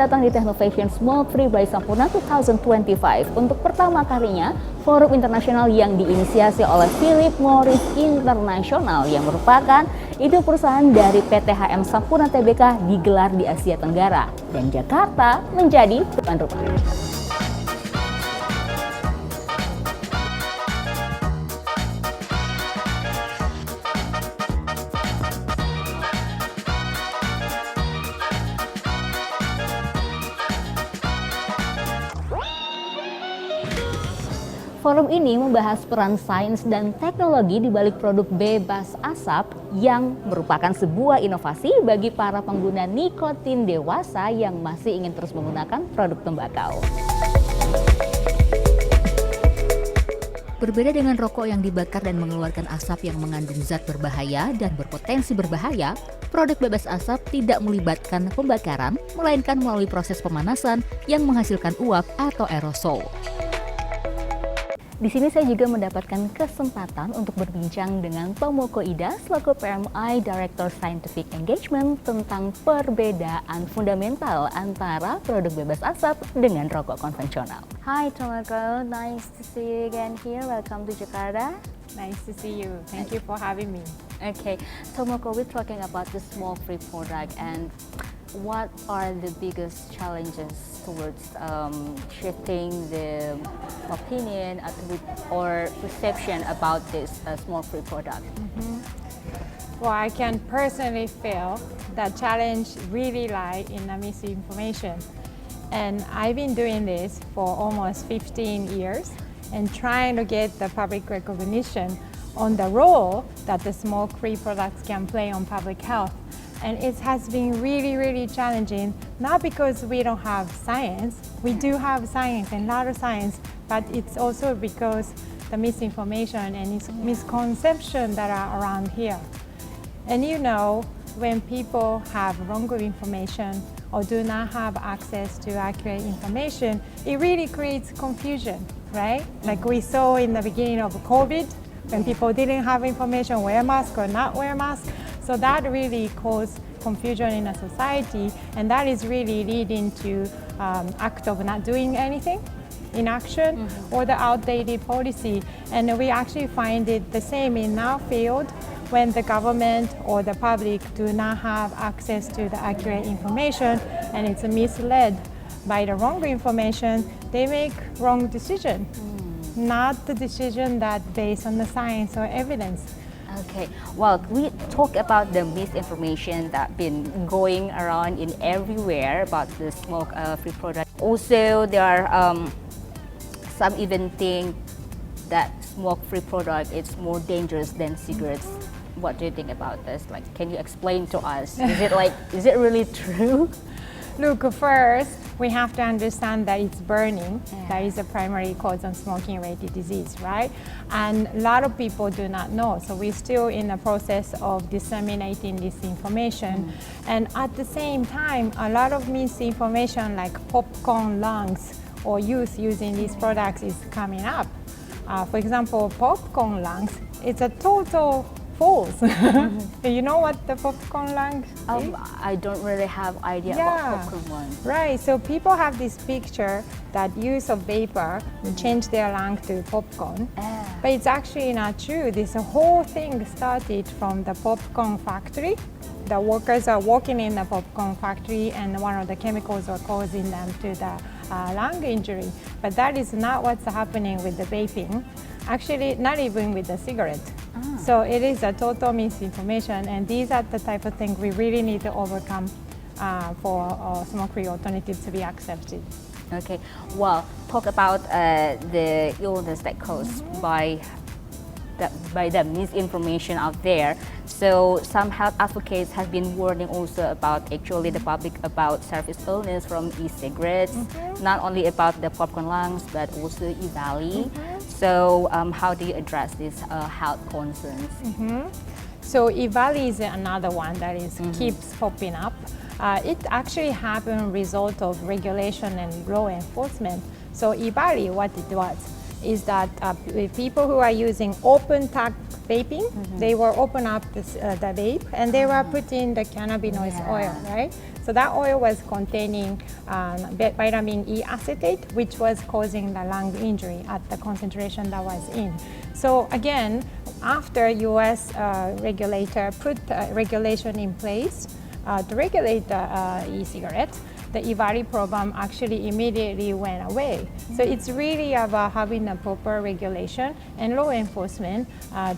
datang di Technovation Smoke Free by Sampoerna 2025. Untuk pertama kalinya, forum internasional yang diinisiasi oleh Philip Morris International yang merupakan induk perusahaan dari PT HM Sampoerna Tbk digelar di Asia Tenggara dan Jakarta menjadi tuan rumah. Forum ini membahas peran sains dan teknologi di balik produk bebas asap yang merupakan sebuah inovasi bagi para pengguna nikotin dewasa yang masih ingin terus menggunakan produk tembakau. Berbeda dengan rokok yang dibakar dan mengeluarkan asap yang mengandung zat berbahaya dan berpotensi berbahaya, produk bebas asap tidak melibatkan pembakaran, melainkan melalui proses pemanasan yang menghasilkan uap atau aerosol. Di sini saya juga mendapatkan kesempatan untuk berbincang dengan Tomoko Ida selaku PMI Director Scientific Engagement tentang perbedaan fundamental antara produk bebas asap dengan rokok konvensional. Hi Tomoko, nice to see you again here. Welcome to Jakarta. Nice to see you. Thank you for having me. Okay, Tomoko, we're talking about the smoke-free product and what are the biggest challenges towards shifting the opinion or perception about this smoke-free product? Well, I can personally feel that challenge really lie in the misinformation. And I've been doing this for almost 15 years and trying to get the public recognition on the role that the smoke-free products can play on public health. And it has been really, really challenging, not because we don't have science. We do have science and a lot of science, but it's also because the misinformation and misconception that are around here. And you know, when people have wrong information or do not have access to accurate information, it really creates confusion, right? Like we saw in the beginning of COVID, when people didn't have information, wear mask or not wear mask. So that really caused confusion in a society, and that is really leading to act of not doing anything, inaction, or the outdated policy. And we actually find it the same in our field when the government or the public do not have access to the accurate information and it's misled by the wrong information, they make wrong decision, not the decision that based on the science or evidence. Okay, well, we talk about the misinformation that been going around in everywhere about the smoke-free product. Also, there are some even think that smoke-free product is more dangerous than cigarettes. What do you think about this? Like, can you explain to us? Is it really true? Look, first, we have to understand that it's burning. That is the primary cause of smoking-related disease, right? And a lot of people do not know. So we're still in the process of disseminating this information. And at the same time, a lot of misinformation like popcorn lungs or youth using these products is coming up. For example, popcorn lungs, it's a total false. You know what the popcorn lung is? I don't really have idea about popcorn lung. Right, so people have this picture that use of vapor to change their lung to popcorn. But it's actually not true. This whole thing started from the popcorn factory. The workers are working in the popcorn factory and one of the chemicals are causing them to the lung injury. But that is not what's happening with the vaping. Actually, not even with the cigarette. So it is a total misinformation, and these are the type of things we really need to overcome for smoke-free alternatives to be accepted. Okay, well, talk about the illness that caused by the misinformation out there. So some health advocates have been warning also about actually the public about serious illness from e-cigarettes, not only about the popcorn lungs, but also e-valley. So how do you address these health concerns? So e-valley is another one that keeps popping up. It actually happened result of regulation and law enforcement. So e-valley, what it was, is that people who are using open tag vaping, they will open up the vape and they were putting the cannabinoid oil, right? So that oil was containing vitamin E acetate, which was causing the lung injury at the concentration that was in. So again, after US regulator put regulation in place to regulate the e-cigarette, the EVARI program actually immediately went away. So it's really about having a proper regulation and law enforcement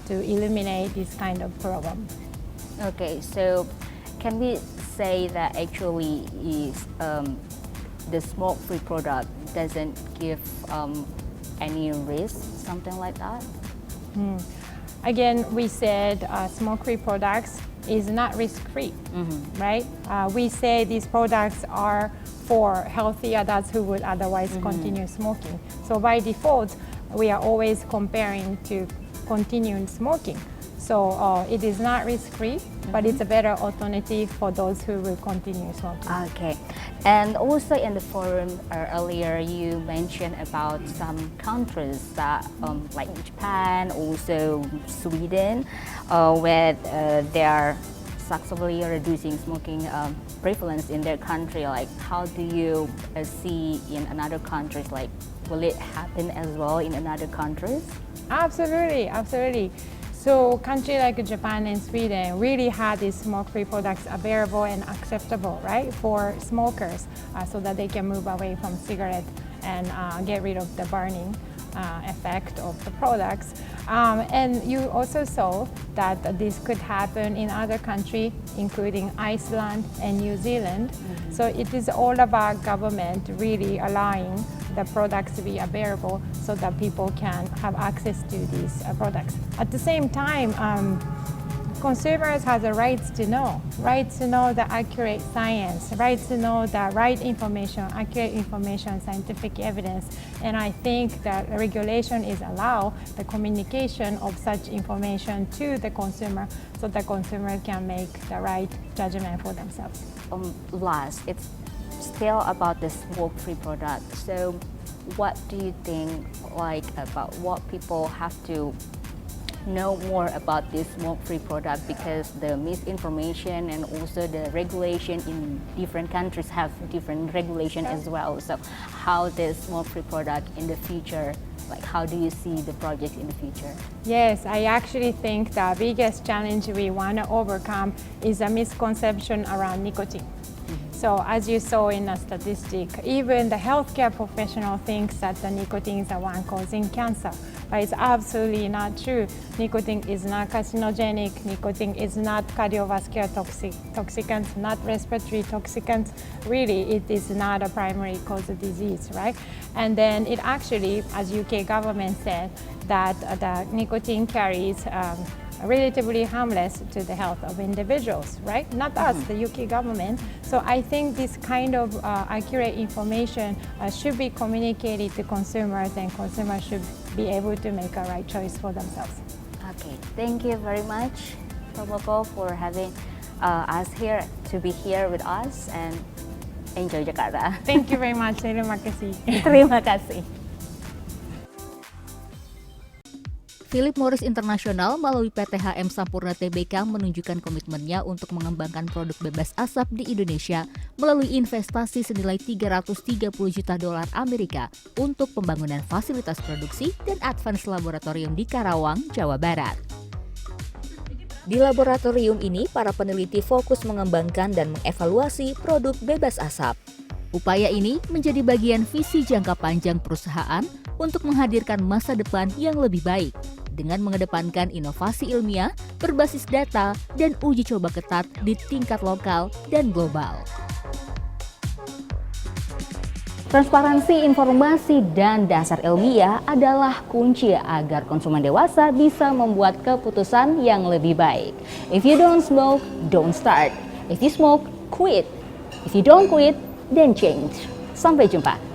to eliminate this kind of program. Okay, so can we say that actually is the smoke-free product doesn't give any risk, something like that? Again, we said smoke-free products is not risk-free, right? We say these products are for healthy adults who would otherwise continue smoking. So by default, we are always comparing to continuing smoking. So it is not risk-free, but it's a better alternative for those who will continue smoking. Okay, and also in the forum earlier you mentioned about some countries that like Japan, also Sweden, where they are successfully reducing smoking prevalence in their country. Like, how do you see in another countries? Like, will it happen as well in another countries? Absolutely, absolutely. So countries like Japan and Sweden really had these smoke-free products available and acceptable, right, for smokers, so that they can move away from cigarette and get rid of the burning effect of the products. And you also saw that this could happen in other countries, including Iceland and New Zealand. So it is all about government really allowing the products to be available so that people can have access to these products. At the same time, consumers have the right to know the accurate science, right to know the right information, accurate information, scientific evidence. And I think that regulation is allow the communication of such information to the consumer so the consumer can make the right judgment for themselves. Last, it's still about the smoke-free product. So what do you think, like, about what people have to know more about this smoke-free product, because the misinformation and also the regulation in different countries have different regulation as well. So how this smoke-free product in the future, like how do you see the project in the future? Yes, I actually think the biggest challenge we want to overcome is a misconception around nicotine. So as you saw in the statistic, even the healthcare professional thinks that the nicotine is the one causing cancer, but it's absolutely not true. Nicotine is not carcinogenic, nicotine is not cardiovascular toxicant, not respiratory toxicant. Really, it is not a primary cause of disease, right? And then it actually, as UK government said, that the nicotine carries relatively harmless to the health of individuals, right? Not us, the UK government. So I think this kind of accurate information should be communicated to consumers, and consumers should be able to make a right choice for themselves. Okay, thank you very much, Tomoko, for having us here, to be here with us, and enjoy Jakarta. Thank you very much. Terima kasih. Terima kasih. Philip Morris International melalui PTHM Sampoerna Tbk menunjukkan komitmennya untuk mengembangkan produk bebas asap di Indonesia melalui investasi senilai $330 juta Amerika untuk pembangunan fasilitas produksi dan advance laboratorium di Karawang, Jawa Barat. Di laboratorium ini, para peneliti fokus mengembangkan dan mengevaluasi produk bebas asap. Upaya ini menjadi bagian visi jangka panjang perusahaan untuk menghadirkan masa depan yang lebih baik dengan mengedepankan inovasi ilmiah berbasis data dan uji coba ketat di tingkat lokal dan global. Transparansi informasi dan dasar ilmiah adalah kunci agar konsumen dewasa bisa membuat keputusan yang lebih baik. If you don't smoke, don't start. If you smoke, quit. If you don't quit, then change. Sampai jumpa.